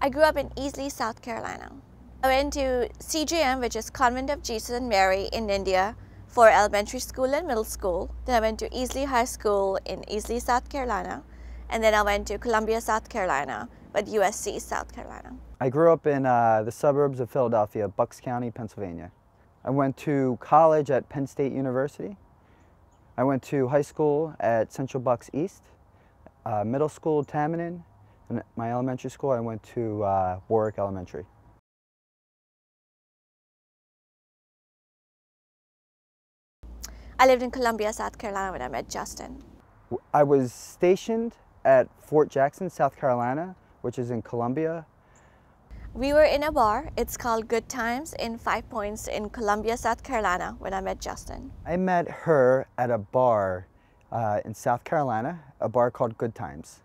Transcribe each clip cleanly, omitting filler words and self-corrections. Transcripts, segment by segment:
I grew up in Easley, South Carolina. I went to CJM, which is Convent of Jesus and Mary in India, for elementary school and middle school. Then I went to Easley High School in Easley, South Carolina. And then I went to Columbia, South Carolina, but USC, South Carolina. I grew up in the suburbs of Philadelphia, Bucks County, Pennsylvania. I went to college at Penn State University. I went to high school at Central Bucks East, middle school Tamanin, and my elementary school I went to Warwick Elementary. I lived in Columbia, South Carolina when I met Justin. I was stationed at Fort Jackson, South Carolina, which is in Columbia. We were in a bar. It's called Good Times in Five Points in Columbia, South Carolina when I met Justin. I met her at a bar in South Carolina, a bar called Good Times.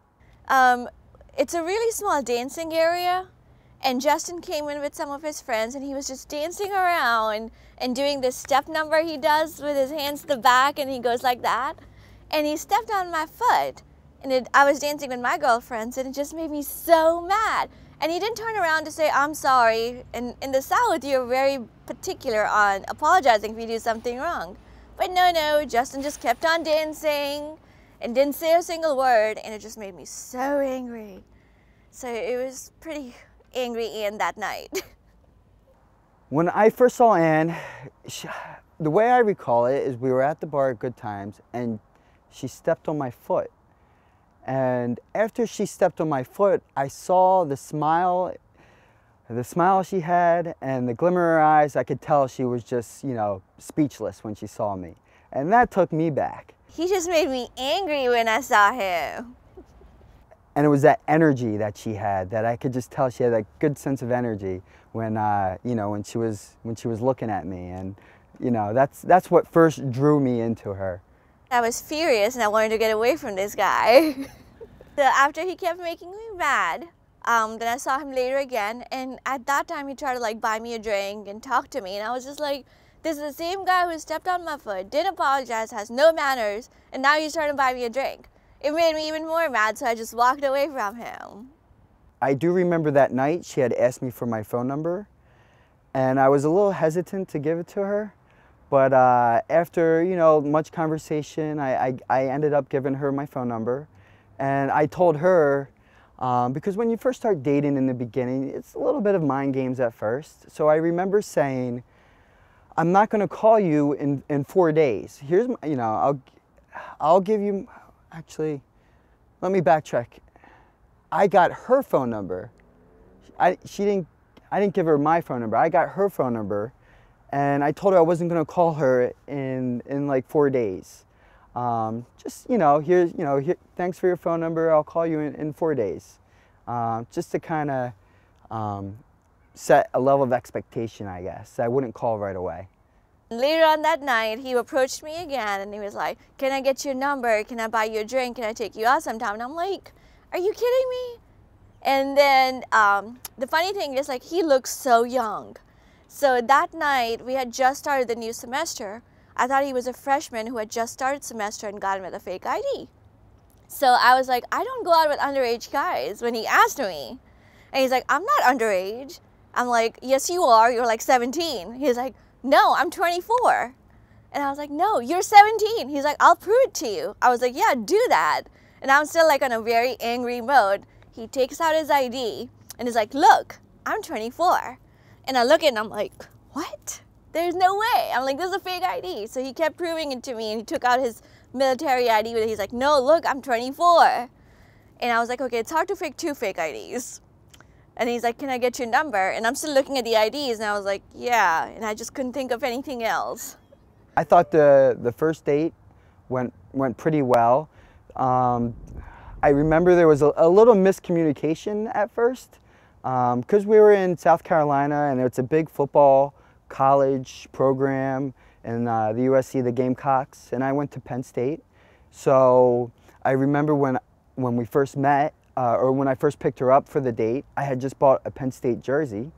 It's a really small dancing area, and Justin came in with some of his friends and he was just dancing around and doing this step number he does with his hands to the back, and he goes like that. And he stepped on my foot, and I was dancing with my girlfriends, and it just made me so mad. And he didn't turn around to say, I'm sorry. And in the South, you're very particular on apologizing if you do something wrong. But no, Justin just kept on dancing and didn't say a single word, and it just made me so angry. So it was pretty angry Ann that night. When I first saw Ann, the way I recall it is we were at the bar at Good Times and she stepped on my foot. And after she stepped on my foot, I saw the smile she had and the glimmer in her eyes. I could tell she was just, speechless when she saw me. And that took me back. He just made me angry when I saw him. And it was that energy that she had, that I could just tell she had that good sense of energy when, when she was looking at me. And, that's what first drew me into her. I was furious and I wanted to get away from this guy. So after he kept making me mad, then I saw him later again, and at that time he tried to buy me a drink and talk to me, and I was just like, this is the same guy who stepped on my foot, didn't apologize, has no manners, and now he's trying to buy me a drink. It made me even more mad, so I just walked away from him. I do remember that night she had asked me for my phone number, and I was a little hesitant to give it to her. But after, much conversation, I ended up giving her my phone number. And I told her, because when you first start dating in the beginning, it's a little bit of mind games at first. So I remember saying, I'm not going to call you in 4 days. Here's, I'll give you, actually, let me backtrack. I got her phone number. I didn't give her my phone number. I got her phone number. And I told her I wasn't going to call her in like 4 days. Here, thanks for your phone number. I'll call you in 4 days. Just to kind of set a level of expectation, I guess. I wouldn't call right away. Later on that night, he approached me again and he was like, can I get your number? Can I buy you a drink? Can I take you out sometime? And I'm like, are you kidding me? And then the funny thing is, he looks so young. So that night, we had just started the new semester. I thought he was a freshman who had just started semester and got him with a fake ID. So I was like, I don't go out with underage guys, when he asked me. And he's like, I'm not underage. I'm like, yes, you are. You're 17. He's like, no, I'm 24. And I was like, no, you're 17. He's like, I'll prove it to you. I was like, yeah, do that. And I'm still on a very angry mode. He takes out his ID and is like, look, I'm 24. And I look at it and I'm like, what? There's no way. I'm like, this is a fake ID. So he kept proving it to me, and he took out his military ID with it. He's like, no, look, I'm 24. And I was like, okay, it's hard to fake 2 fake IDs. And he's like, can I get your number? And I'm still looking at the IDs, and I was like, yeah. And I just couldn't think of anything else. I thought the first date went pretty well. I remember there was a little miscommunication at first. Because we were in South Carolina and it's a big football college program in the USC, the Gamecocks, and I went to Penn State. So I remember when we first met, or when I first picked her up for the date, I had just bought a Penn State jersey.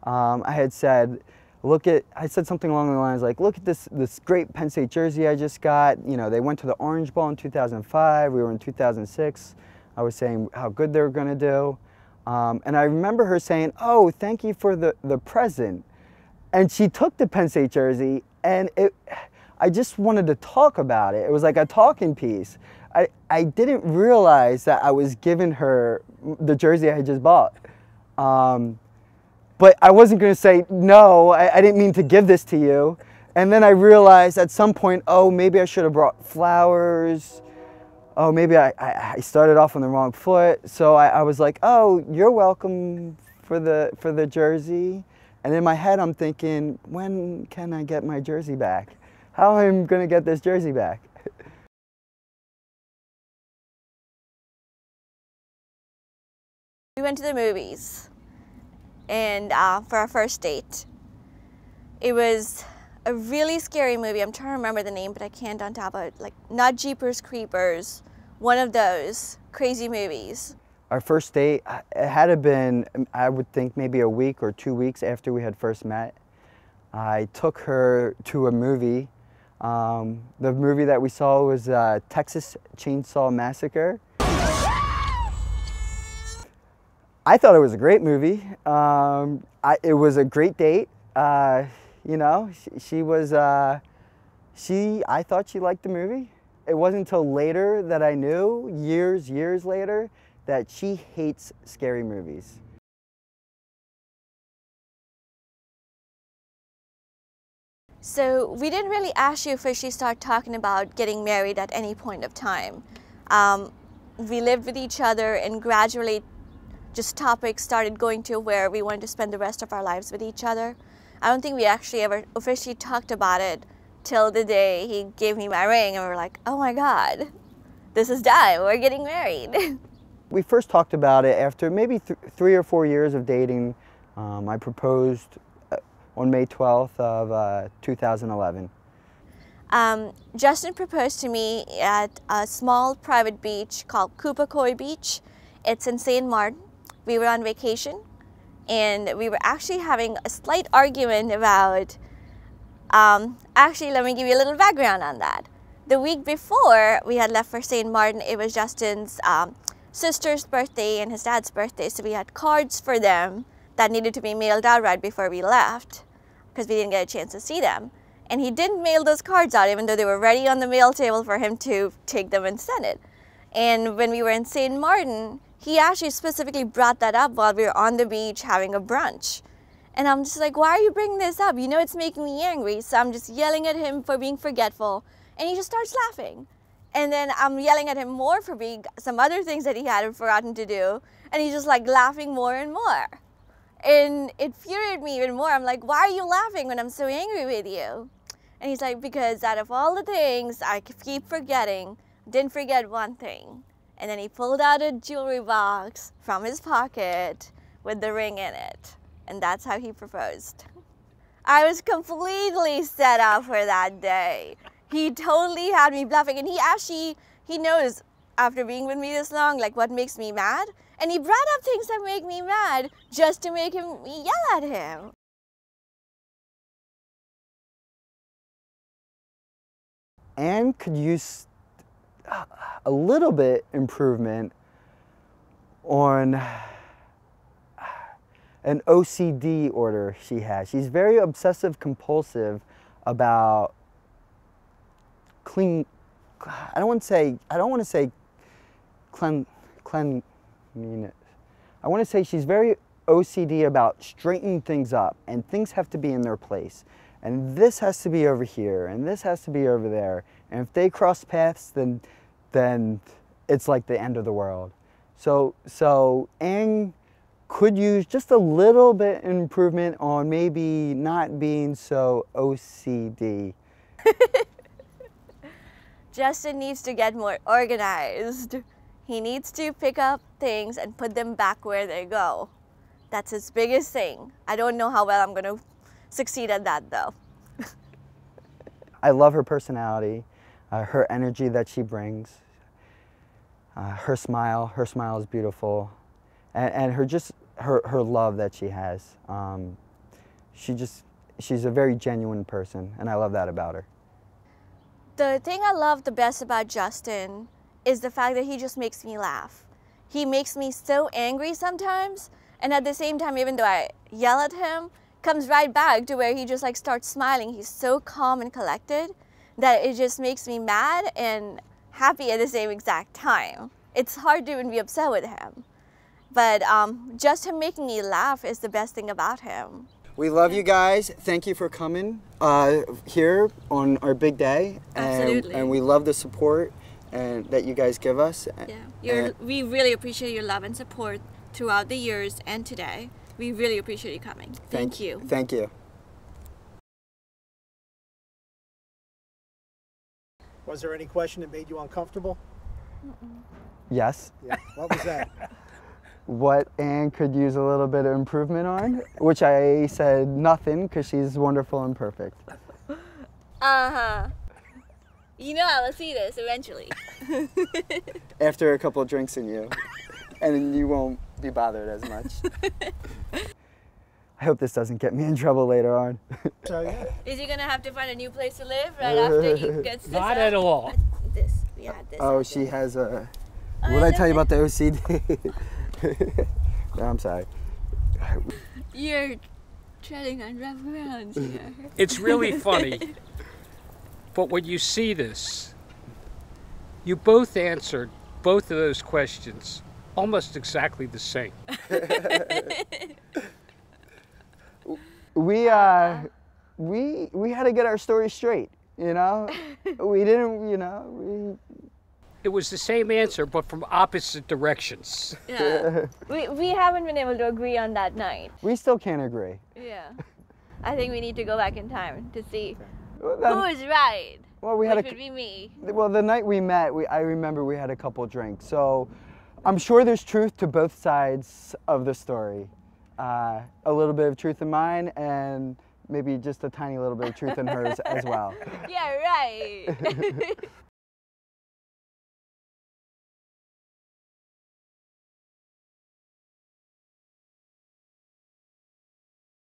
I had said, I said something along the lines like, look at this great Penn State jersey I just got. They went to the Orange Bowl in 2005, we were in 2006. I was saying how good they were going to do. And I remember her saying, "Oh, thank you for the present." And she took the Penn State jersey, and I just wanted to talk about it. It was like a talking piece. I didn't realize that I was giving her the jersey I had just bought. But I wasn't going to say, no, I didn't mean to give this to you. And then I realized at some point, oh, maybe I should have brought flowers. Oh, maybe I started off on the wrong foot. So I was like, oh, you're welcome for the jersey. And in my head, I'm thinking, when can I get my jersey back? How am I going to get this jersey back? We went to the movies, and for our first date. It was a really scary movie. I'm trying to remember the name, but I can't on top of it. Like, not Jeepers Creepers, one of those crazy movies. Our first date, it had to been, I would think, maybe a week or 2 weeks after we had first met. I took her to a movie. The movie that we saw was Texas Chainsaw Massacre. I thought it was a great movie. It was a great date. You know, I thought she liked the movie. It wasn't until later that I knew, years later, that she hates scary movies. So we didn't really actually officially start talking about getting married at any point of time. We lived with each other, and gradually just topics started going to where we wanted to spend the rest of our lives with each other. I don't think we actually ever officially talked about it till the day he gave me my ring, and we were like, oh my God, this is done, we're getting married. We first talked about it after maybe 3 or 4 years of dating. I proposed on May 12th of 2011. Justin proposed to me at a small private beach called Kupakoy Beach. It's in St. Martin. We were on vacation, and we were actually having a slight argument about, actually, let me give you a little background on that. The week before we had left for St. Martin, it was Justin's sister's birthday and his dad's birthday, so we had cards for them that needed to be mailed out right before we left because we didn't get a chance to see them. And he didn't mail those cards out even though they were ready on the mail table for him to take them and send it. And when we were in St. Martin, he actually specifically brought that up while we were on the beach having a brunch. And I'm just like, why are you bringing this up? You know it's making me angry. So I'm just yelling at him for being forgetful, and he just starts laughing. And then I'm yelling at him more for being some other things that he had forgotten to do. And he's just like laughing more and more. And it infuriated me even more. I'm like, why are you laughing when I'm so angry with you? And he's like, because out of all the things I keep forgetting, didn't forget one thing. And then he pulled out a jewelry box from his pocket with the ring in it. And that's how he proposed. I was completely set up for that day. He totally had me bluffing, and he knows after being with me this long, like what makes me mad. And he brought up things that make me mad just to make me yell at him. Anne could use a little bit improvement on an OCD order she has. She's very obsessive compulsive about clean. I don't want to say cleanliness. I want to say she's very OCD about straightening things up, and things have to be in their place. And this has to be over here, and this has to be over there. And if they cross paths, then it's like the end of the world. So Anne could use just a little bit improvement on maybe not being so OCD. Justin needs to get more organized. He needs to pick up things and put them back where they go. That's his biggest thing. I don't know how well I'm going to succeed at that though. I love her personality, her energy that she brings, her smile. Her smile is beautiful, and her love that she has. She's a very genuine person, and I love that about her. The thing I love the best about Justin is the fact that he just makes me laugh. he makes me so angry sometimes. And at the same time, even though I yell at him, comes right back to where he just like starts smiling. He's so calm and collected that it just makes me mad and happy at the same exact time. It's hard to even be upset with him. But just him making me laugh is the best thing about him. We love you guys. Thank you for coming here on our big day. Absolutely. And we love the support and that you guys give us. Yeah, we really appreciate your love and support throughout the years and today. We really appreciate you coming. Thank you. Thank you. Was there any question that made you uncomfortable? Yes. Yeah. What was that? What Anne could use a little bit of improvement on, which I said nothing because she's wonderful and perfect. Uh-huh. You know I will see this eventually. After a couple of drinks in you, and you won't be bothered as much. I hope this doesn't get me in trouble later on. So yeah. Is he gonna have to find a new place to live right after he gets this? Not at all. We had this. Oh, she has a... What did I tell you about the OCD? No, I'm sorry. You're treading on rough grounds here. It's really funny. But when you see this, you both answered both of those questions almost exactly the same. We had to get our story straight, you know? We didn't, you know, It was the same answer, but from opposite directions. Yeah. we haven't been able to agree on that night. we still can't agree. Yeah. I think we need to go back in time to see Well, who is right. well, we Which had would be me. well, the night we met, I remember we had a couple drinks. So I'm sure there's truth to both sides of the story. A little bit of truth in mine and maybe just a tiny little bit of truth in hers as well. Yeah, right.